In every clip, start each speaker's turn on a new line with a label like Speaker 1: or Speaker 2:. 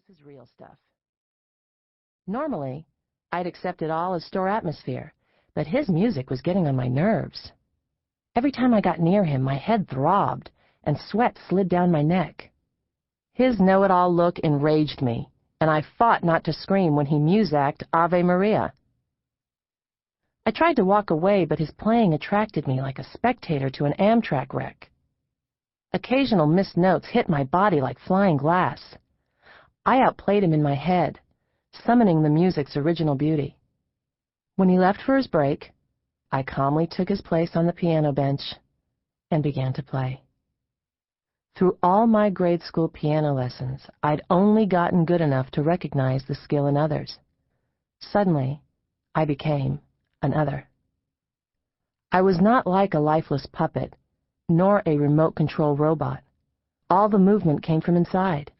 Speaker 1: is real stuff. Normally, I'd accept it all as store atmosphere, but his music was getting on my nerves. Every time I got near him, my head throbbed, and sweat slid down my neck. His know-it-all look enraged me, and I fought not to scream when he musiced Ave Maria. I tried to walk away, but his playing attracted me like a spectator to an Amtrak wreck. Occasional missed notes hit my body like flying glass. I outplayed him in my head, summoning the music's original beauty. When he left for his break, I calmly took his place on the piano bench and began to play. Through all my grade school piano lessons, I'd only gotten good enough to recognize the skill in others. Suddenly, I became an other. I was not like a lifeless puppet, nor a remote control robot. All the movement came from inside.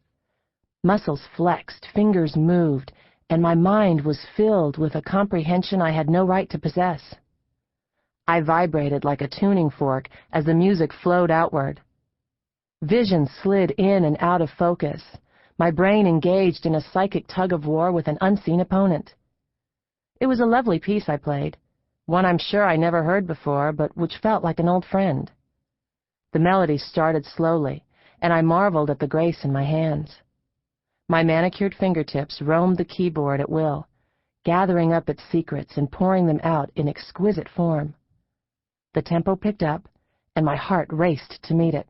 Speaker 1: Muscles flexed, fingers moved, and my mind was filled with a comprehension I had no right to possess. I vibrated like a tuning fork as the music flowed outward. Vision slid in and out of focus, my brain engaged in a psychic tug-of-war with an unseen opponent. It was a lovely piece I played, one I'm sure I never heard before, but which felt like an old friend. The melody started slowly, and I marveled at the grace in my hands. My manicured fingertips roamed the keyboard at will, gathering up its secrets and pouring them out in exquisite form. The tempo picked up, and my heart raced to meet it.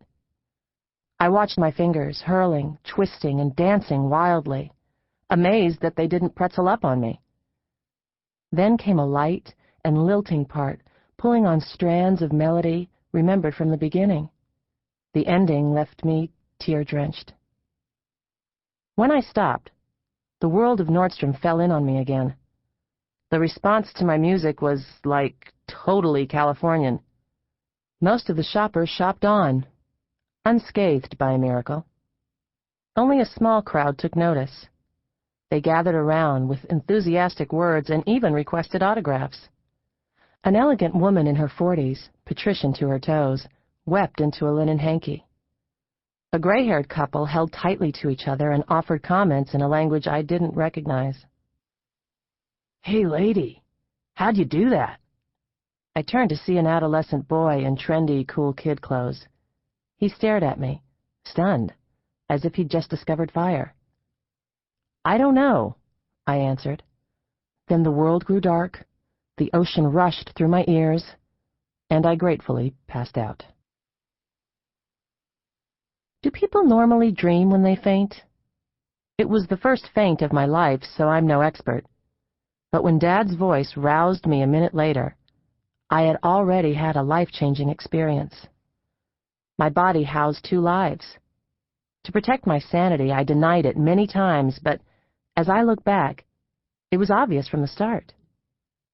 Speaker 1: I watched my fingers hurling, twisting, and dancing wildly, amazed that they didn't pretzel up on me. Then came a light and lilting part, pulling on strands of melody remembered from the beginning. The ending left me tear-drenched. When I stopped, the world of Nordstrom fell in on me again. The response to my music was, like, totally Californian. Most of the shoppers shopped on, unscathed by a miracle. Only a small crowd took notice. They gathered around with enthusiastic words and even requested autographs. An elegant woman in her 40s, patrician to her toes, wept into a linen hanky. A gray-haired couple held tightly to each other and offered comments in a language I didn't recognize. "Hey, lady, how'd you do that?" I turned to see an adolescent boy in trendy, cool kid clothes. He stared at me, stunned, as if he'd just discovered fire. "I don't know," I answered. Then the world grew dark, the ocean rushed through my ears, and I gratefully passed out. Do people normally dream when they faint? It was the first faint of my life, so I'm no expert. But when Dad's voice roused me a minute later, I had already had a life-changing experience. My body housed two lives. To protect my sanity, I denied it many times, but as I look back, it was obvious from the start.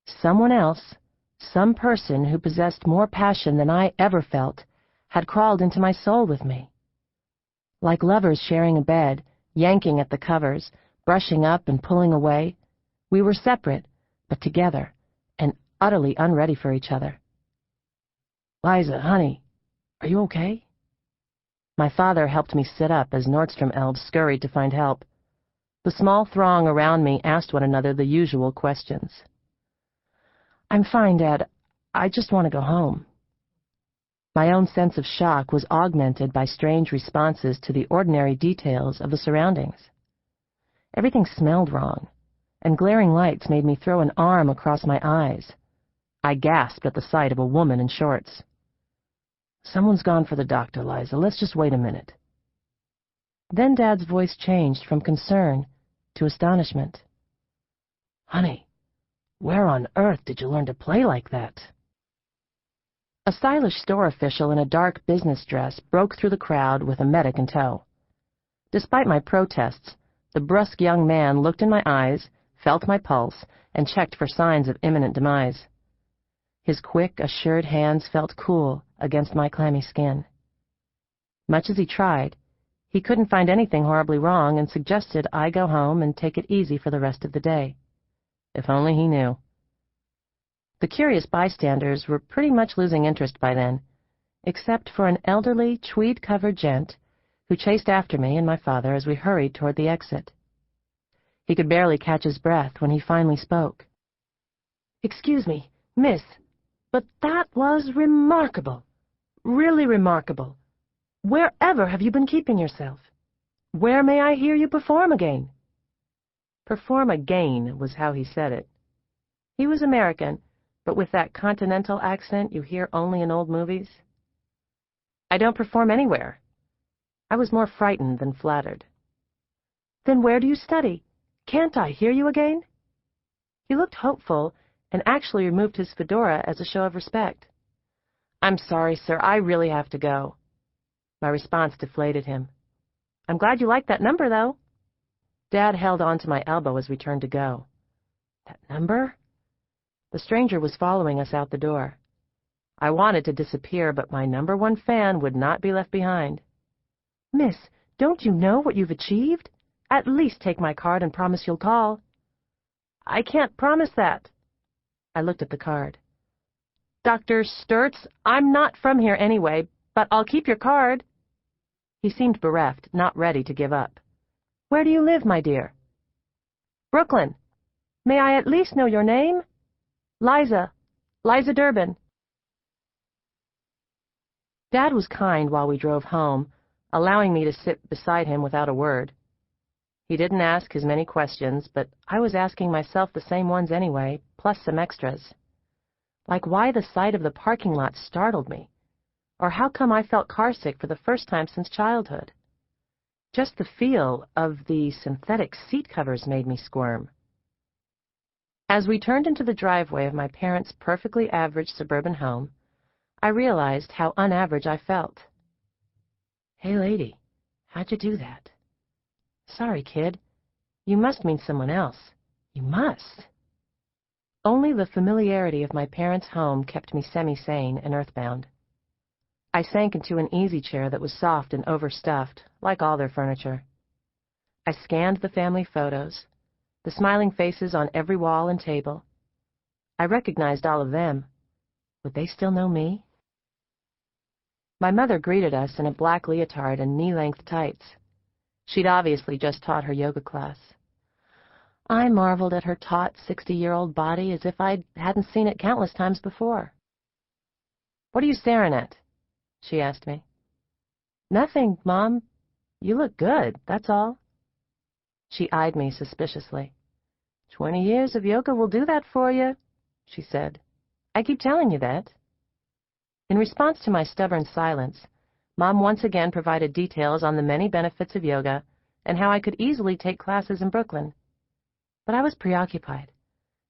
Speaker 1: Someone else, some person who possessed more passion than I ever felt, had crawled into my soul with me. Like lovers sharing a bed, yanking at the covers, brushing up and pulling away, we were separate, but together, and utterly unready for each other. "Liza, honey, are you okay?" My father helped me sit up as Nordstrom elves scurried to find help. The small throng around me asked one another the usual questions. "I'm fine, Dad. I just want to go home." My own sense of shock was augmented by strange responses to the ordinary details of the surroundings. Everything smelled wrong, and glaring lights made me throw an arm across my eyes. I gasped at the sight of a woman in shorts. "Someone's gone for the doctor, Liza. Let's just wait a minute." Then Dad's voice changed from concern to astonishment. "Honey, where on earth did you learn to play like that?" A stylish store official in a dark business dress broke through the crowd with a medic in tow. Despite my protests, the brusque young man looked in my eyes, felt my pulse, and checked for signs of imminent demise. His quick, assured hands felt cool against my clammy skin. Much as he tried, he couldn't find anything horribly wrong and suggested I go home and take it easy for the rest of the day. If only he knew. The curious bystanders were pretty much losing interest by then, except for an elderly, tweed-covered gent who chased after me and my father as we hurried toward the exit. He could barely catch his breath when he finally spoke.
Speaker 2: "Excuse me, miss, but that was remarkable. Really remarkable. Wherever have you been keeping yourself? Where may I hear you perform again?"
Speaker 1: Perform again was how he said it. He was American, but with that continental accent you hear only in old movies. "I don't perform anywhere." I was more frightened than flattered.
Speaker 2: "Then where do you study? Can't I hear you again?"
Speaker 1: He looked hopeful and actually removed his fedora as a show of respect. "I'm sorry, sir, I really have to go." My response deflated him. "I'm glad you liked that number, though." Dad held on to my elbow as we turned to go. That number? The stranger was following us out the door. I wanted to disappear, but my #1 fan would not be left behind.
Speaker 2: "Miss, don't you know what you've achieved? At least take my card and promise you'll call."
Speaker 1: "I can't promise that." I looked at the card. "Dr. Sturtz, I'm not from here anyway, but I'll keep your card." He seemed bereft, not ready to give up. "Where do you live, my dear?" "Brooklyn."
Speaker 2: "May I at least know your name?"
Speaker 1: Liza Durbin." Dad was kind while we drove home, allowing me to sit beside him without a word. He didn't ask as many questions, but I was asking myself the same ones anyway, plus some extras. Like why the sight of the parking lot startled me, or how come I felt carsick for the first time since childhood. Just the feel of the synthetic seat covers made me squirm. As we turned into the driveway of my parents' perfectly average suburban home, I realized how unaverage I felt. "Hey, lady, how'd you do that?" "Sorry, kid. You must mean someone else. You must." Only the familiarity of my parents' home kept me semi-sane and earthbound. I sank into an easy chair that was soft and overstuffed, like all their furniture. I scanned the family photos, the smiling faces on every wall and table. I recognized all of them. Would they still know me? My mother greeted us in a black leotard and knee-length tights. She'd obviously just taught her yoga class. I marveled at her taut 60-year-old body as if I hadn't seen it countless times before. "What are you staring at?" she asked me. "Nothing, Mom. You look good, that's all." She eyed me suspiciously. 20 years of yoga will do that for you," she said. "I keep telling you that." In response to my stubborn silence, Mom once again provided details on the many benefits of yoga and how I could easily take classes in Brooklyn. But I was preoccupied,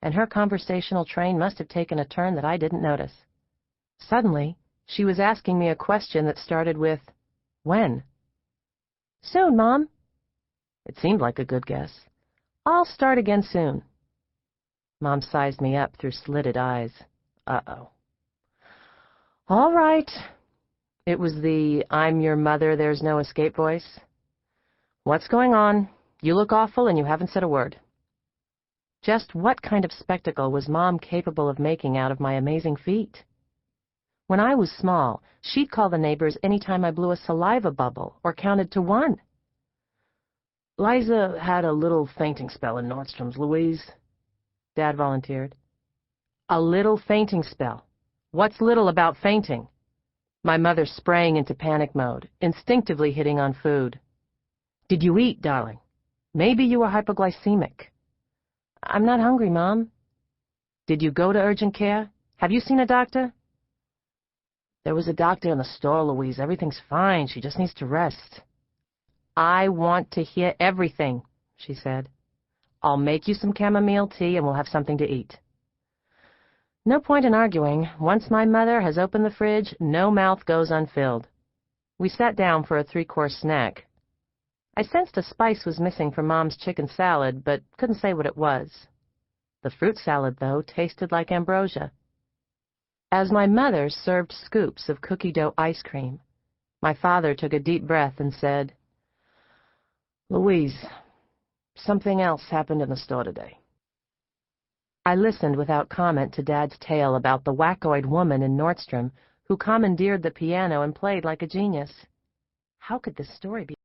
Speaker 1: and her conversational train must have taken a turn that I didn't notice. Suddenly, she was asking me a question that started with, "When?" "Soon, Mom." It seemed like a good guess. "I'll start again soon." Mom sized me up through slitted eyes. Uh-oh. "All right." It was the "I'm your mother, there's no escape" voice. "What's going on? You look awful and you haven't said a word." Just what kind of spectacle was Mom capable of making out of my amazing feat? When I was small, she'd call the neighbors any time I blew a saliva bubble or counted to 1. "Liza had a little fainting spell in Nordstrom's, Louise," Dad volunteered. "A little fainting spell. What's little about fainting?" My mother sprang into panic mode, instinctively hitting on food. "Did you eat, darling? Maybe you were hypoglycemic." "I'm not hungry, Mom." "Did you go to urgent care? Have you seen a doctor?" "There was a doctor in the store, Louise. Everything's fine. She just needs to rest." "I want to hear everything," she said. "I'll make you some chamomile tea and we'll have something to eat." No point in arguing. Once my mother has opened the fridge, no mouth goes unfilled. We sat down for a 3-course snack. I sensed a spice was missing from Mom's chicken salad, but couldn't say what it was. The fruit salad, though, tasted like ambrosia. As my mother served scoops of cookie dough ice cream, my father took a deep breath and said, "Louise, something else happened in the store today." I listened without comment to Dad's tale about the wackoid woman in Nordstrom who commandeered the piano and played like a genius. How could this story be